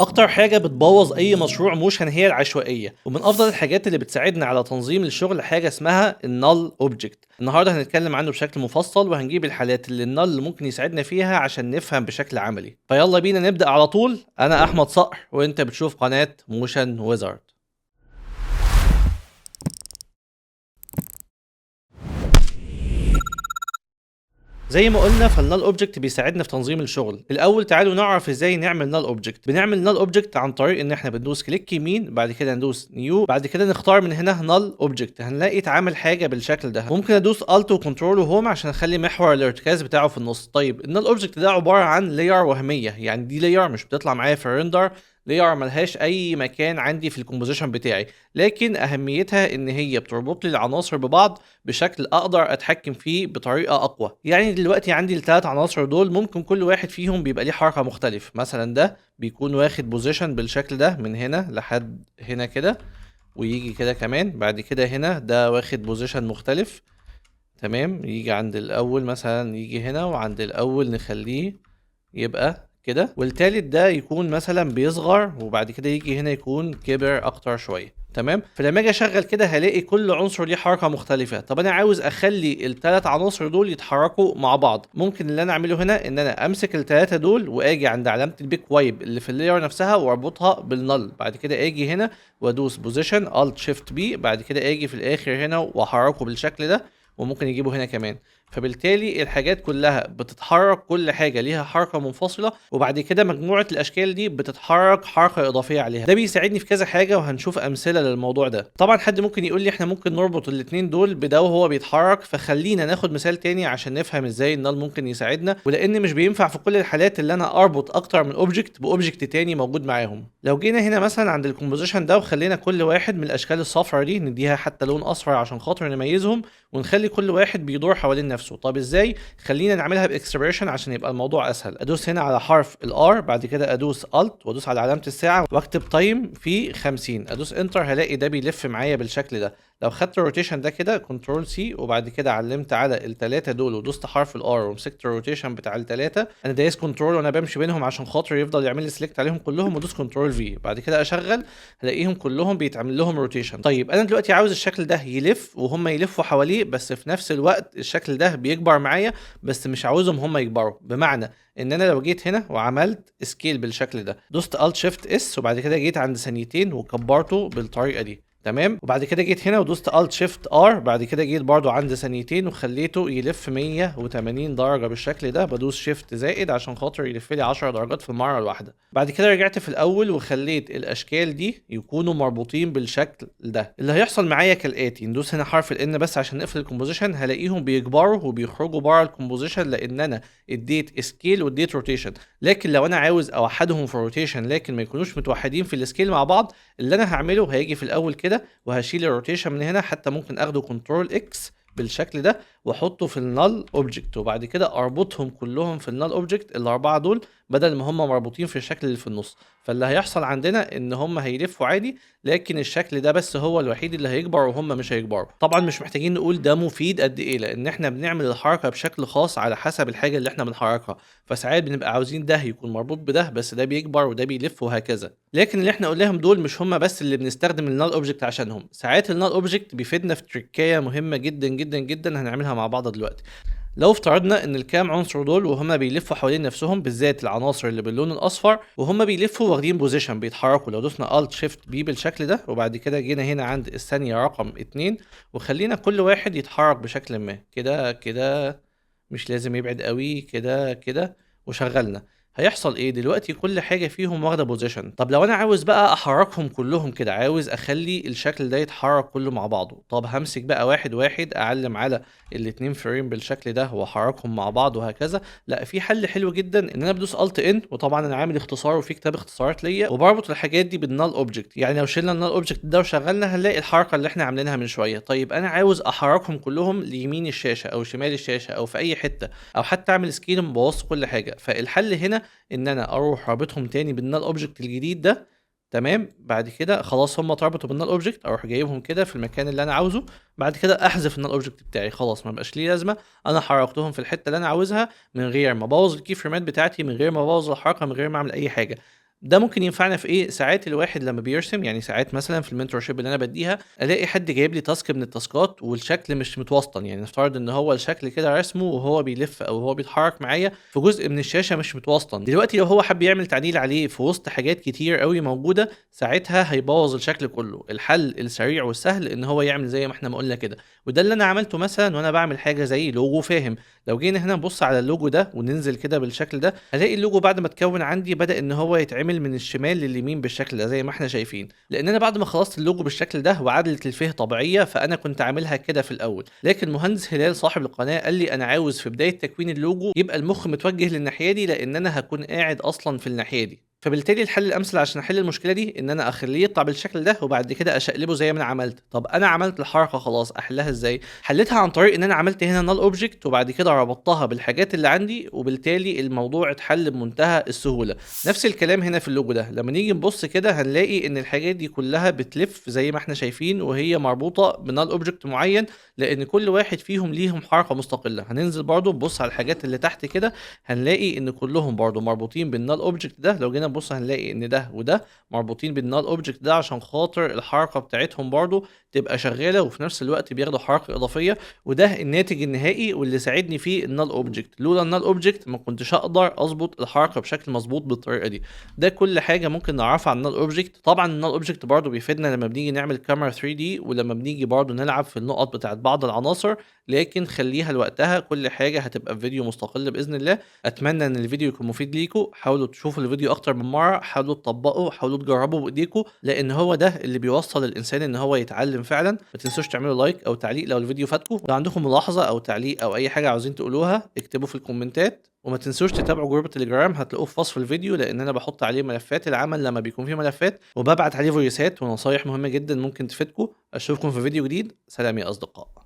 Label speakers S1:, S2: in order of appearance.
S1: اكتر حاجة بتبوظ اي مشروع موشن هي العشوائية، ومن افضل الحاجات اللي بتساعدنا على تنظيم الشغل حاجة اسمها النال اوبجكت. النهاردة هنتكلم عنه بشكل مفصل وهنجيب الحالات اللي النال ممكن يساعدنا فيها عشان نفهم بشكل عملي. فيلا بينا نبدأ على طول. انا احمد صقر وانت بتشوف قناة موشن ويزارد. زي ما قلنا فالنال اوبجكت بيساعدنا في تنظيم الشغل. الاول تعالوا نعرف ازاي نعمل نال اوبجكت. بنعمل نال اوبجكت عن طريق ان احنا بندوس كليك يمين، بعد كده ندوس نيو، بعد كده نختار من هنا نال اوبجكت. هنلاقي اتعمل حاجه بالشكل ده. ممكن ادوس الت وكنترول وهوم عشان اخلي محور الارتكاز بتاعه في النص. طيب النال اوبجكت ده عباره عن لاير وهميه، يعني دي لاير مش بتطلع معايا في الريندر، لاير ملهاش اي مكان عندي في الكومبوزيشن بتاعي، لكن اهميتها ان هي بتربط لي العناصر ببعض بشكل اقدر اتحكم فيه بطريقه اقوى. يعني دلوقتي عندي الثلاث عناصر دول ممكن كل واحد فيهم بيبقى ليه حركه مختلف. مثلا ده بيكون واخد بوزيشن بالشكل ده من هنا لحد هنا كده، ويجي كده كمان. بعد كده هنا ده واخد بوزيشن مختلف، تمام. يجي عند الاول مثلا، يجي هنا وعند الاول نخليه يبقى كده، والتالت ده يكون مثلا بيصغر وبعد كده يجي هنا يكون كبر اكتر شويه، تمام. فلما اجي اشغل كده هلاقي كل عنصر ليه حركه مختلفه. طب انا عاوز اخلي الثلاث عناصر دول يتحركوا مع بعض. ممكن اللي انا اعمله هنا ان انا امسك الثلاثه دول واجي عند علامه البيك وايب اللي في اللاير نفسها واربطها بالنل. بعد كده اجي هنا وادوس بوزيشن الت شيفت بي، بعد كده اجي في الاخر هنا واحركه بالشكل ده، وممكن يجيبه هنا كمان. فبالتالي الحاجات كلها بتتحرك، كل حاجة ليها حركة منفصلة، وبعد كده مجموعة الأشكال دي بتتحرك حركة إضافية عليها. ده بيساعدني في كذا حاجة وهنشوف أمثلة للموضوع ده. طبعا حد ممكن يقول لي احنا ممكن نربط الاتنين دول بده وهو بيتحرك، فخلينا ناخد مثال تاني عشان نفهم ازاي النال ممكن يساعدنا، ولأن مش بينفع في كل الحالات اللي أنا أربط أكتر من أوبجكت بأوبجكت تاني موجود معاهم. لو جينا هنا مثلا عند الكومبوزيشن ده وخلينا كل واحد من الأشكال الصفرا دي نديها حتى لون أصفر عشان خاطر نميزهم، ونخلي كل واحد بيدور حوالين نفسه. طب ازاي؟ خلينا نعملها باكسبريشن عشان يبقى الموضوع اسهل. ادوس هنا على حرف الار، بعد كده ادوس الت وادوس على علامه الساعه واكتب تايم في 50، ادوس انتر، هلاقي ده بيلف معايا بالشكل ده. لو خدت الروتيشن ده كده كنترول سي وبعد كده علمت على الثلاثه دول ودوست حرف الار ومسكت الروتيشن بتاع الثلاثه، انا دايس كنترول وانا بمشي بينهم عشان خاطر يفضل يعمل لي سيلكت عليهم كلهم، وادوس كنترول في، بعد كده اشغل هلاقيهم كلهم بيتعمل لهم روتيشن. طيب انا دلوقتي عاوز الشكل ده يلف وهم يلفوا حواليه، بس في نفس الوقت الشكل ده بيكبر معايا، بس مش عاوزهم هم يكبروا. بمعنى ان انا لو جيت هنا وعملت سكيل بالشكل ده، دوست الت شيفت اس وبعد كده جيت عند ثانيتين وكبرته بالطريقه دي، تمام. وبعد كده جيت هنا ودوست الت شيفت ار، بعد كده جيت برضو عند ثانيتين وخليته يلف 180 درجه بالشكل ده، بدوس شيفت زائد عشان خاطر يلف لي 10 درجات في المره الواحده. بعد كده رجعت في الاول وخليت الاشكال دي يكونوا مربوطين بالشكل ده. اللي هيحصل معايا كالاتي، ندوس هنا حرف الان بس عشان نقفل الكومبوزيشن، هلاقيهم بيكبروا وبيخرجوا بره الكومبوزيشن لان انا اديت سكيل واديت روتيشن. لكن لو انا عاوز اوحدهم في الروتيشن لكن ما يكونوش متوحدين في السكيل مع بعض، اللي انا هعمله هيجي في الاول كده وهشيل الروتيشن من هنا، حتى ممكن اخده كنترول اكس بالشكل ده واحطه في النال اوبجكت، وبعد كده اربطهم كلهم في النال اوبجكت الاربعه دول بدل ما هم مربوطين في الشكل اللي في النص. فاللي هيحصل عندنا ان هم هيلفوا عادي، لكن الشكل ده بس هو الوحيد اللي هيكبر وهم مش هيكبروا. طبعا مش محتاجين نقول ده مفيد قد ايه، لان احنا بنعمل الحركه بشكل خاص على حسب الحاجه اللي احنا بنحركها. فساعات بنبقى عاوزين ده يكون مربوط بده بس ده بيكبر وده بيلف وهكذا. لكن اللي احنا قلناهم دول مش هم بس اللي بنستخدم النال اوبجكت عشانهم. ساعات النال اوبجكت بيفيدنا في تريكايه مهمه جدا جدا جدا هنعملها مع بعض دلوقتي. لو افترضنا ان الكام عنصر دول وهما بيلفوا حوالين نفسهم، بالذات العناصر اللي باللون الاصفر، وهما بيلفوا واخدين بوزيشن بيتحركوا، لو دوسنا الت شيفت بي بالشكل ده وبعد كده جينا هنا عند الثانيه رقم 2 وخلينا كل واحد يتحرك بشكل ما كده كده، مش لازم يبعد قوي كده كده، وشغلنا، هيحصل ايه دلوقتي؟ كل حاجه فيهم واخده بوزيشن. طب لو انا عاوز بقى احركهم كلهم كده، عاوز اخلي الشكل ده يتحرك كله مع بعضه، طب همسك بقى واحد واحد اعلم على الاتنين فريم بالشكل ده واحركهم مع بعض وهكذا. لا، في حل حلو جدا ان انا بدوس الت ان، وطبعا انا عامل اختصار وفي كتاب اختصارات ليا، وبربط الحاجات دي بالنال اوبجكت. يعني لو شلنا النال اوبجكت ده وشغلنا هنلاقي الحركه اللي احنا عاملينها من شويه. طيب انا عاوز احركهم كلهم ليمين الشاشه او شمال الشاشه او في اي حته، او حتى اعمل سكيل مبوظ كل حاجه. فالحل هنا ان انا اروح رابطهم تاني بالنال اوبجكت الجديد ده، تمام. بعد كده خلاص هم اتربطوا بالنال اوبجكت، اروح جايبهم كده في المكان اللي انا عاوزه، بعد كده احذف النال اوبجكت بتاعي، خلاص ما بقاش ليه لازمه. انا حركتهم في الحته اللي انا عاوزها من غير ما ابوظ الكي فريمات بتاعتي، من غير ما ابوظ الحركه، من غير ما اعمل اي حاجه. ده ممكن ينفعنا في ايه؟ ساعات الواحد لما بيرسم، يعني ساعات مثلا في المنتور شيب اللي انا بديها الاقي حد جايب لي تاسك من التاسكات والشكل مش متوسطن، يعني نفترض ان هو الشكل كده رسمه وهو بيلف او هو بيتحرك معايا في جزء من الشاشه مش متوسطن. دلوقتي لو هو حب يعمل تعديل عليه في وسط حاجات كتير قوي موجوده، ساعتها هيبوظ الشكل كله. الحل السريع والسهل ان هو يعمل زي ما احنا ما قلنا كده، وده اللي انا عملته مثلا وانا بعمل حاجه زي لوجو فاهم. لو جينا هنا نبص على اللوجو ده وننزل كده بالشكل ده، هلاقي اللوجو بعد ما اتكون عندي بدأ ان هو يتعمل من الشمال لليمين بالشكل ده زي ما احنا شايفين، لان انا بعد ما خلصت اللوجو بالشكل ده وعدلت الفيه طبيعيه فانا كنت عاملها كده في الاول، لكن مهندس هلال صاحب القناه قال لي انا عاوز في بدايه تكوين اللوجو يبقى المخ متوجه للناحيه دي، لان انا هكون قاعد اصلا في الناحيه دي. فبالتالي الحل الامثل عشان احل المشكله دي ان انا اخليه يطلع بالشكل ده وبعد كده اشقلبه زي ما انا عملت. طب انا عملت الحركه خلاص، احلها ازاي؟ حليتها عن طريق ان انا عملت هنا نال اوبجكت وبعد كده ربطتها بالحاجات اللي عندي، وبالتالي الموضوع اتحل بمنتهى السهوله. نفس الكلام هنا في اللوجو ده، لما نيجي نبص كده هنلاقي ان الحاجات دي كلها بتلف زي ما احنا شايفين وهي مربوطه بنال اوبجكت معين، لان كل واحد فيهم ليهم حركه مستقله. هننزل برضو نبص على الحاجات اللي تحت كده هنلاقي ان كلهم برضو مربوطين بالنال اوبجكت ده. لو جينا نبص هنلاقي ان ده وده مربوطين بالنال اوبجكت ده عشان خاطر الحركه بتاعتهم برضو تبقى شغاله وفي نفس الوقت بياخدوا حركه اضافيه، وده الناتج النهائي واللي ساعدني فيه النال اوبجكت. لولا النال اوبجكت ما كنتش اقدر اظبط الحركه بشكل مظبوط بالطريقه دي. ده كل حاجه ممكن نعرفها عن النال اوبجكت. طبعا النال اوبجكت برضو بيفيدنا لما بنيجي نعمل كاميرا 3 دي ولما بنيجي برضو نلعب في النقط بتاعت بعض العناصر، لكن خليها لوقتها، كل حاجه هتبقى في فيديو مستقل باذن الله. اتمنى ان الفيديو يكون مفيد ليكم، حاولوا تشوفوا الفيديو اكتر من مره، حاولوا تطبقوا، حاولوا تجربوا بايديكم، لان هو ده اللي بيوصل الانسان ان هو يتعلم فعلا. ما تنسوش تعملوا لايك او تعليق لو الفيديو فاتكم، لو عندكم ملاحظه او تعليق او اي حاجه عاوزين تقولوها اكتبوا في الكومنتات، وما تنسوش تتابعوا جروب التليجرام هتلاقوه في وصف الفيديو، لان انا بحط عليه ملفات العمل لما بيكون فيه ملفات، وببعت عليه فويسات ونصايح مهمه جدا ممكن تفيدكم. اشوفكم في فيديو جديد، سلام يا اصدقاء.